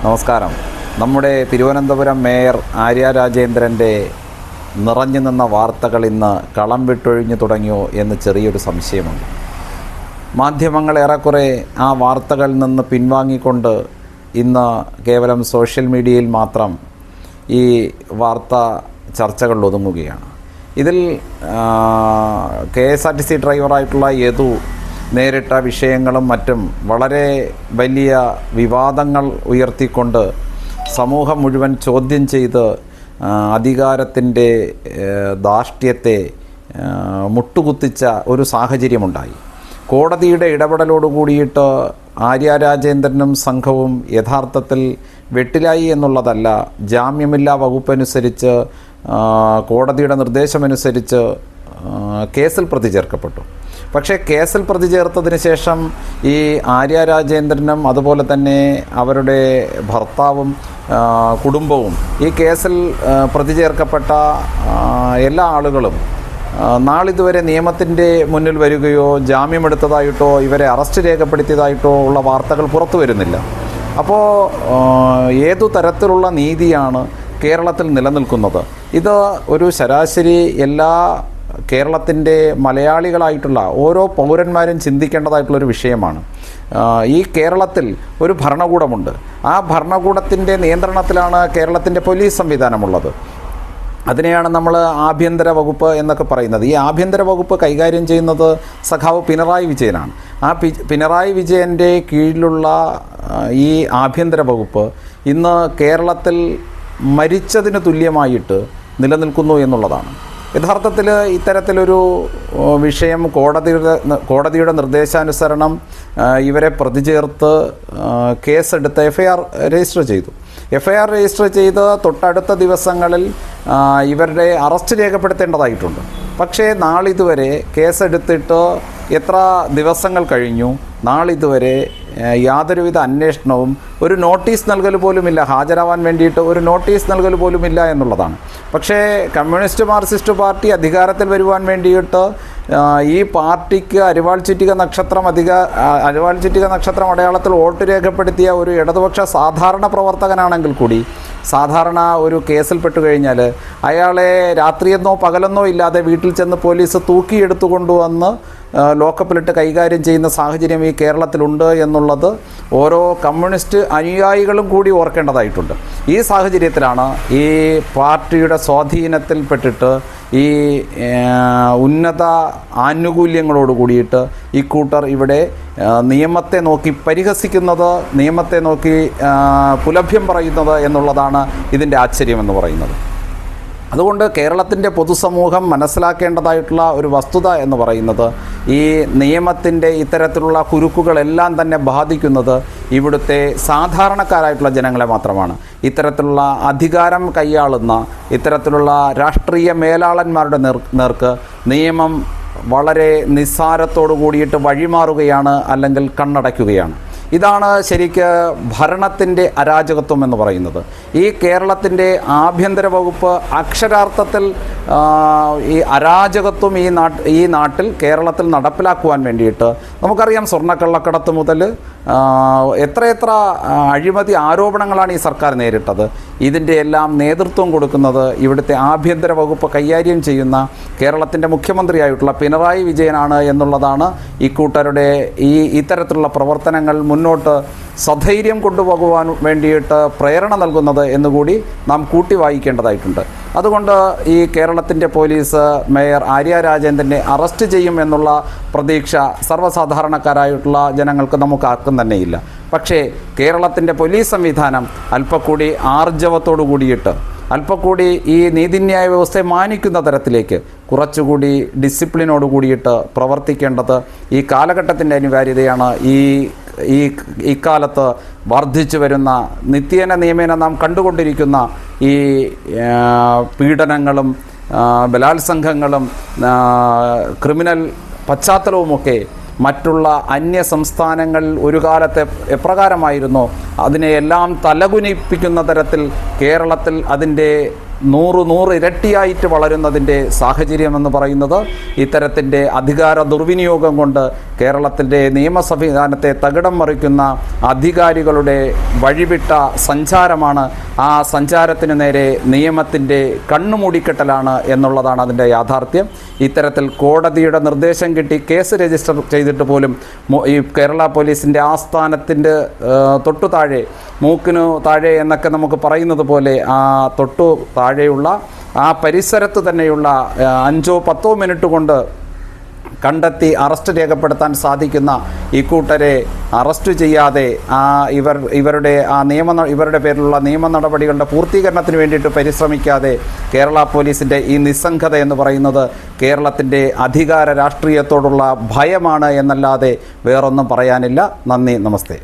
നമസ്കാരം. നമ്മുടെ തിരുവനന്തപുരം മേയർ ആര്യ രാജേന്ദ്രൻ്റെ നിറഞ്ഞു നിന്ന വാർത്തകൾ ഇന്ന് കളം വിട്ടൊഴിഞ്ഞു തുടങ്ങിയോ എന്ന് ചെറിയൊരു സംശയമുണ്ട്. മാധ്യമങ്ങൾ ഏറെക്കുറെ ആ വാർത്തകളിൽ നിന്ന് പിൻവാങ്ങിക്കൊണ്ട് ഇന്ന് കേവലം സോഷ്യൽ മീഡിയയിൽ മാത്രം ഈ വാർത്ത ചർച്ചകളിൽ ഒതുങ്ങുകയാണ്. ഇതിൽ KSRTC ഡ്രൈവറായിട്ടുള്ള യദു നേരിട്ട വിഷയങ്ങളും മറ്റും വളരെ വലിയ വിവാദങ്ങൾ ഉയർത്തിക്കൊണ്ട് സമൂഹം മുഴുവൻ ചോദ്യം ചെയ്ത് അധികാരത്തിൻ്റെ ധാർഷ്ട്യത്തെ മുട്ടുകുത്തിച്ച ഒരു സാഹചര്യമുണ്ടായി. കോടതിയുടെ ഇടപെടലോടുകൂടിയിട്ട് ആര്യ രാജേന്ദ്രനും സംഘവും യഥാർത്ഥത്തിൽ വെട്ടിലായി എന്നുള്ളതല്ല, ജാമ്യമില്ലാ വകുപ്പനുസരിച്ച് കോടതിയുടെ നിർദ്ദേശമനുസരിച്ച് കേസിൽ പ്രതി ചേർക്കപ്പെട്ടു. പക്ഷേ കേസിൽ പ്രതി ചേർത്തതിന് ശേഷം ഈ ആര്യ രാജേന്ദ്രനും അതുപോലെ തന്നെ അവരുടെ ഭർത്താവും കുടുംബവും ഈ കേസിൽ പ്രതി ചേർക്കപ്പെട്ട എല്ലാ ആളുകളും നാളിതുവരെ നിയമത്തിൻ്റെ മുന്നിൽ വരികയോ ജാമ്യമെടുത്തതായിട്ടോ ഇവരെ അറസ്റ്റ് രേഖപ്പെടുത്തിയതായിട്ടോ ഉള്ള വാർത്തകൾ പുറത്തു വരുന്നില്ല. അപ്പോൾ ഏതു തരത്തിലുള്ള നീതിയാണ് കേരളത്തിൽ നിലനിൽക്കുന്നത്? ഇത് ഒരു ശരാശരി എല്ലാ കേരളത്തിൻ്റെ മലയാളികളായിട്ടുള്ള ഓരോ പൗരന്മാരും ചിന്തിക്കേണ്ടതായിട്ടുള്ളൊരു വിഷയമാണ്. ഈ കേരളത്തിൽ ഒരു ഭരണകൂടമുണ്ട്. ആ ഭരണകൂടത്തിൻ്റെ നിയന്ത്രണത്തിലാണ് കേരളത്തിൻ്റെ പോലീസ് സംവിധാനമുള്ളത്. അതിനെയാണ് നമ്മൾ ആഭ്യന്തര വകുപ്പ് എന്നൊക്കെ പറയുന്നത്. ഈ ആഭ്യന്തര വകുപ്പ് കൈകാര്യം ചെയ്യുന്നത് സഖാവ് പിണറായി വിജയനാണ്. ആ പിണറായി വിജയൻ്റെ കീഴിലുള്ള ഈ ആഭ്യന്തര വകുപ്പ് ഇന്ന് കേരളത്തിൽ മരിച്ചതിന് തുല്യമായിട്ട് നിലനിൽക്കുന്നു എന്നുള്ളതാണ്. യഥാർത്ഥത്തിൽ ഇത്തരത്തിലൊരു വിഷയം കോടതിയുടെ നിർദ്ദേശാനുസരണം ഇവരെ പ്രതി ചേർത്ത് കേസെടുത്ത് FIR രജിസ്റ്റർ ചെയ്തു. FIR രജിസ്റ്റർ ചെയ്ത് തൊട്ടടുത്ത ദിവസങ്ങളിൽ ഇവരുടെ അറസ്റ്റ് രേഖപ്പെടുത്തേണ്ടതായിട്ടുണ്ട്. പക്ഷേ നാളിതുവരെ കേസെടുത്തിട്ട് എത്ര ദിവസങ്ങൾ കഴിഞ്ഞു, നാളിതുവരെ യാതൊരുവിധ അന്വേഷണവും, ഒരു നോട്ടീസ് നൽകൽ പോലുമില്ല, ഹാജരാവാൻ വേണ്ടിയിട്ട് ഒരു നോട്ടീസ് നൽകൽ പോലുമില്ല എന്നുള്ളതാണ്. പക്ഷേ കമ്മ്യൂണിസ്റ്റ് മാർക്സിസ്റ്റ് പാർട്ടി അധികാരത്തിൽ വരുവാൻ വേണ്ടിയിട്ട് ഈ പാർട്ടിക്ക് അരിവാൾ ചുറ്റിക നക്ഷത്രം അടയാളത്തിൽ വോട്ട് രേഖപ്പെടുത്തിയ ഒരു ഇടതുപക്ഷ സാധാരണ പ്രവർത്തകനാണെങ്കിൽ കൂടി സാധാരണ ഒരു കേസിൽപ്പെട്ടു കഴിഞ്ഞാൽ അയാളെ രാത്രിയെന്നോ പകലെന്നോ ഇല്ലാതെ വീട്ടിൽ ചെന്ന് പോലീസ് തൂക്കിയെടുത്തു കൊണ്ടുവന്ന് ലോക്കപ്പിലിട്ട് കൈകാര്യം ചെയ്യുന്ന സാഹചര്യം ഈ കേരളത്തിലുണ്ട് എന്നുള്ളത് ഓരോ കമ്മ്യൂണിസ്റ്റ് അനുയായികളും കൂടി ഓർക്കേണ്ടതായിട്ടുണ്ട്. ഈ സാഹചര്യത്തിലാണ് ഈ പാർട്ടിയുടെ സ്വാധീനത്തിൽപ്പെട്ടിട്ട് ഈ ഉന്നത ആനുകൂല്യങ്ങളോട് കൂടിയിട്ട് ഇക്കൂട്ടർ ഇവിടെ നിയമത്തെ നോക്കി പരിഹസിക്കുന്നത്, നിയമത്തെ നോക്കി പുലഭ്യം പറയുന്നത് എന്നുള്ളതാണ് ഇതിൻ്റെ ആശ്ചര്യമെന്ന് പറയുന്നത്. അതുകൊണ്ട് കേരളത്തിൻ്റെ പൊതുസമൂഹം മനസ്സിലാക്കേണ്ടതായിട്ടുള്ള ഒരു വസ്തുത എന്ന് പറയുന്നത് ഈ നിയമത്തിൻ്റെ ഇത്തരത്തിലുള്ള കുരുക്കുകളെല്ലാം തന്നെ ബാധിക്കുന്നത് ഇവിടുത്തെ സാധാരണക്കാരായിട്ടുള്ള ജനങ്ങളെ മാത്രമാണ്. ഇത്തരത്തിലുള്ള അധികാരം കൈയാളുന്ന ഇത്തരത്തിലുള്ള രാഷ്ട്രീയ മേലാളന്മാരുടെ നേർക്ക് നിയമം വളരെ നിസ്സാരത്തോടു കൂടിയിട്ട് വഴിമാറുകയാണ്, അല്ലെങ്കിൽ കണ്ണടയ്ക്കുകയാണ്. ഇതാണ് ശരിക്ക് ഭരണത്തിൻ്റെ അരാജകത്വം എന്ന് പറയുന്നത്. ഈ കേരളത്തിൻ്റെ ആഭ്യന്തര വകുപ്പ് അക്ഷരാർത്ഥത്തിൽ ഈ അരാജകത്വം ഈ നാട്ടിൽ കേരളത്തിൽ നടപ്പിലാക്കുവാൻ വേണ്ടിയിട്ട് നമുക്കറിയാം. സ്വർണ്ണക്കള്ളക്കടത്ത് മുതൽ എത്രയെത്ര അഴിമതി ആരോപണങ്ങളാണ് ഈ സർക്കാർ നേരിട്ടത്. ഇതിൻ്റെ എല്ലാം നേതൃത്വം കൊടുക്കുന്നത് ഇവിടുത്തെ ആഭ്യന്തര വകുപ്പ് കൈകാര്യം ചെയ്യുന്ന കേരളത്തിൻ്റെ മുഖ്യമന്ത്രിയായിട്ടുള്ള പിണറായി വിജയനാണ് എന്നുള്ളതാണ് ഇക്കൂട്ടരുടെ ഇത്തരത്തിലുള്ള പ്രവർത്തനങ്ങൾ മുന്നോട്ട് സധൈര്യം കൊണ്ടുപോകുവാൻ വേണ്ടിയിട്ട് പ്രേരണ നൽകുന്നത് എന്നുകൂടി നാം കൂട്ടി വായിക്കേണ്ടതായിട്ടുണ്ട്. അതുകൊണ്ട് ഈ കേരളത്തിൻ്റെ പോലീസ് മേയർ ആര്യ രാജേന്ദ്രനെ അറസ്റ്റ് ചെയ്യും എന്നുള്ള പ്രതീക്ഷ സർവ്വസാധാരണക്കാരായിട്ടുള്ള ജനങ്ങൾക്ക് നമുക്ക് ആർക്കും തന്നെയില്ല. പക്ഷേ കേരളത്തിൻ്റെ പോലീസ് സംവിധാനം അല്പക്കൂടി ആർജവത്തോടു കൂടിയിട്ട്, അല്പക്കൂടി ഈ നീതിന്യായ വ്യവസ്ഥയെ മാനിക്കുന്ന തരത്തിലേക്ക് കുറച്ചുകൂടി ഡിസിപ്ലിനോട് കൂടിയിട്ട് പ്രവർത്തിക്കേണ്ടത് ഈ കാലഘട്ടത്തിൻ്റെ അനിവാര്യതയാണ്. ഇക്കാലത്ത് വർദ്ധിച്ചു വരുന്ന നിത്യേന നാം കണ്ടുകൊണ്ടിരിക്കുന്ന ഈ പീഡനങ്ങളും ബലാത്സംഗങ്ങളും ക്രിമിനൽ പശ്ചാത്തലവുമൊക്കെ മറ്റുള്ള അന്യ സംസ്ഥാനങ്ങൾ ഒരു കാലത്ത് എപ്രകാരമായിരുന്നോ അതിനെയെല്ലാം തലകുനിപ്പിക്കുന്ന തരത്തിൽ കേരളത്തിൽ അതിൻ്റെ നൂറ് ഇരട്ടിയായിട്ട് വളരുന്നതിൻ്റെ സാഹചര്യമെന്ന് പറയുന്നത് ഇത്തരത്തിൻ്റെ അധികാര ദുർവിനിയോഗം കൊണ്ട് കേരളത്തിൻ്റെ നിയമ സംവിധാനത്തെ തകിടം മറിക്കുന്ന അധികാരികളുടെ വഴിവിട്ട സഞ്ചാരമാണ്. ആ സഞ്ചാരത്തിന് നേരെ നിയമത്തിൻ്റെ കണ്ണുമൂടിക്കെട്ടലാണ് എന്നുള്ളതാണ് അതിൻ്റെ യാഥാർത്ഥ്യം. ഇത്തരത്തിൽ കോടതിയുടെ നിർദ്ദേശം കിട്ടി കേസ് രജിസ്റ്റർ ചെയ്തിട്ട് പോലും ഈ കേരള പോലീസിൻ്റെ ആസ്ഥാനത്തിൻ്റെ തൊട്ടു താഴെ, മൂക്കിനു താഴെ എന്നൊക്കെ നമുക്ക് പറയുന്നത് പോലെ ആ തൊട്ടു താഴെയുള്ള ആ പരിസരത്ത് തന്നെയുള്ള 5-10 മിനിറ്റ് കൊണ്ട് കണ്ടെത്തി അറസ്റ്റ് രേഖപ്പെടുത്താൻ സാധിക്കുന്ന ഇക്കൂട്ടരെ അറസ്റ്റ് ചെയ്യാതെ ഇവരുടെ പേരിലുള്ള നിയമ നടപടികളുടെ പൂർത്തീകരണത്തിന് വേണ്ടിയിട്ട് പരിശ്രമിക്കാതെ കേരള പോലീസിൻ്റെ ഈ നിസ്സംഗത എന്ന് പറയുന്നത് കേരളത്തിൻ്റെ അധികാര രാഷ്ട്രീയത്തോടുള്ള ഭയമാണ് എന്നല്ലാതെ വേറൊന്നും പറയാനില്ല. നന്ദി, നമസ്തേ.